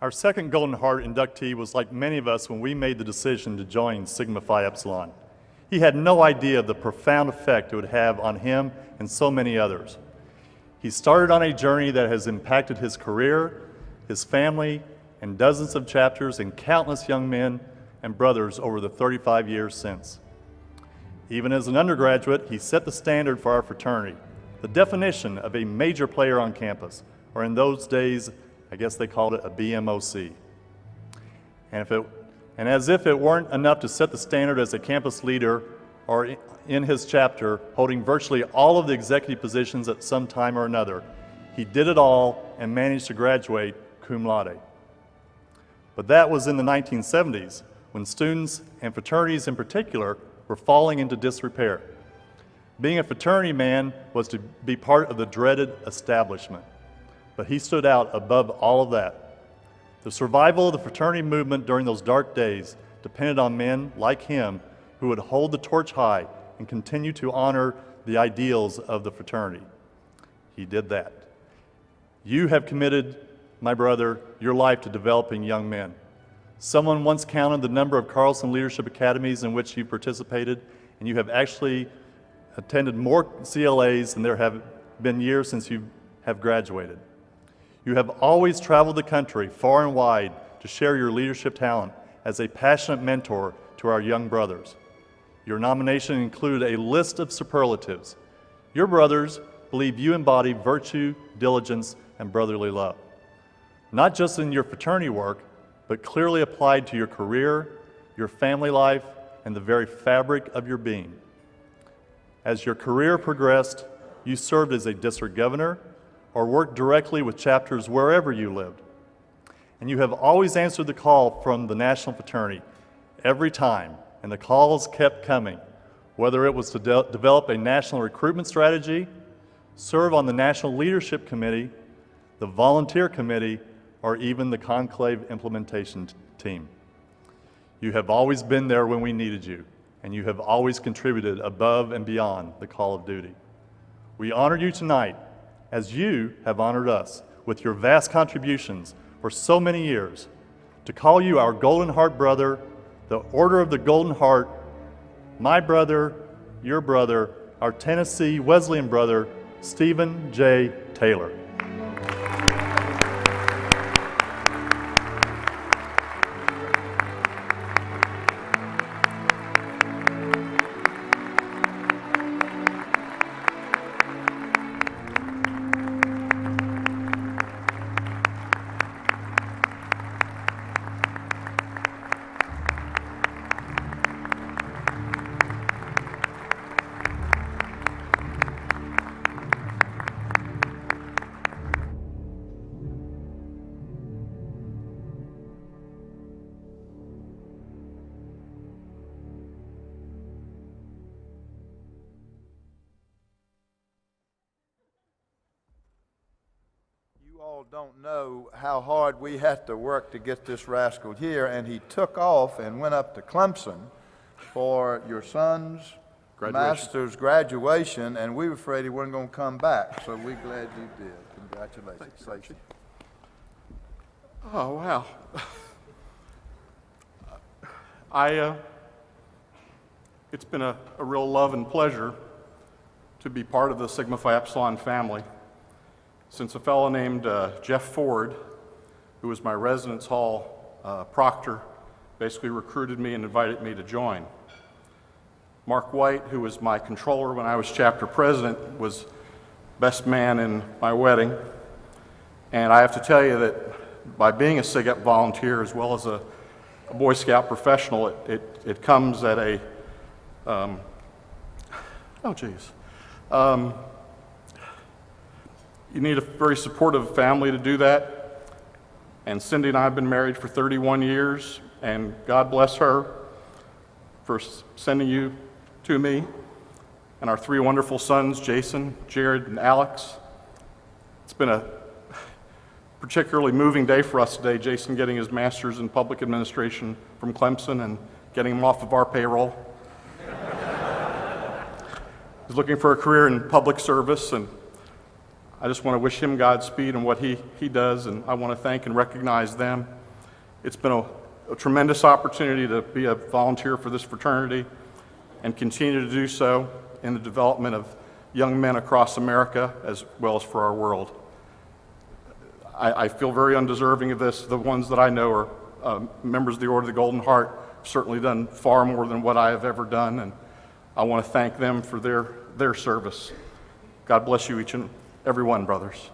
Our second Golden Heart inductee was like many of us when we made the decision to join Sigma Phi Epsilon. He had no idea of the profound effect it would have on him and so many others. He started on a journey that has impacted his career, his family, and dozens of chapters and countless young men and brothers over the 35 years since. Even as an undergraduate, he set the standard for our fraternity, the definition of a major player on campus, or in those days, I guess they called it a BMOC. And as if it weren't enough to set the standard as a campus leader or in his chapter, holding virtually all of the executive positions at some time or another, he did it all and managed to graduate cum laude. But that was in the 1970s, when students, and fraternities in particular, were falling into disrepair. Being a fraternity man was to be part of the dreaded establishment, but he stood out above all of that. The survival of the fraternity movement during those dark days depended on men like him who would hold the torch high and continue to honor the ideals of the fraternity. He did that. You have committed, my brother, your life to developing young men. Someone once counted the number of Carlson Leadership Academies in which you participated, and you have actually attended more CLAs than there have been years since you have graduated. You have always traveled the country far and wide to share your leadership talent as a passionate mentor to our young brothers. Your nomination included a list of superlatives. Your brothers believe you embody virtue, diligence, and brotherly love, not just in your fraternity work, but clearly applied to your career, your family life, and the very fabric of your being. As your career progressed, you served as a district governor or worked directly with chapters wherever you lived. And you have always answered the call from the national fraternity every time, and the calls kept coming, whether it was to develop a national recruitment strategy, serve on the National Leadership Committee, the Volunteer Committee, or even the Conclave Implementation Team. You have always been there when we needed you, and you have always contributed above and beyond the call of duty. We honor you tonight, as you have honored us with your vast contributions for so many years, to call you our Golden Heart brother, the Order of the Golden Heart, my brother, your brother, our Tennessee Wesleyan brother, Stephen J. Taylor. You all don't know how hard we had to work to get this rascal here, and he took off and went up to Clemson for your son's master's graduation, and we were afraid he wasn't going to come back, so we're glad you did. Congratulations. Thank you. Oh, wow. It's been a real love and pleasure to be part of the Sigma Phi Epsilon family since a fellow named Jeff Ford, who was my residence hall proctor, basically recruited me and invited me to join. Mark White, who was my controller when I was chapter president, was best man in my wedding. And I have to tell you that by being a SigEp volunteer as well as a Boy Scout professional, it comes at a, you need a very supportive family to do that. And Cindy and I have been married for 31 years, and God bless her for sending you to me, and our three wonderful sons, Jason, Jared, and Alex. It's been a particularly moving day for us today, Jason getting his master's in public administration from Clemson and getting him off of our payroll. He's looking for a career in public service, and I just want to wish him Godspeed in what he does, and I want to thank and recognize them. It's been a tremendous opportunity to be a volunteer for this fraternity and continue to do so in the development of young men across America as well as for our world. I feel very undeserving of this. The ones that I know are members of the Order of the Golden Heart have certainly done far more than what I have ever done, and I want to thank them for their service. God bless you each and every one, brothers.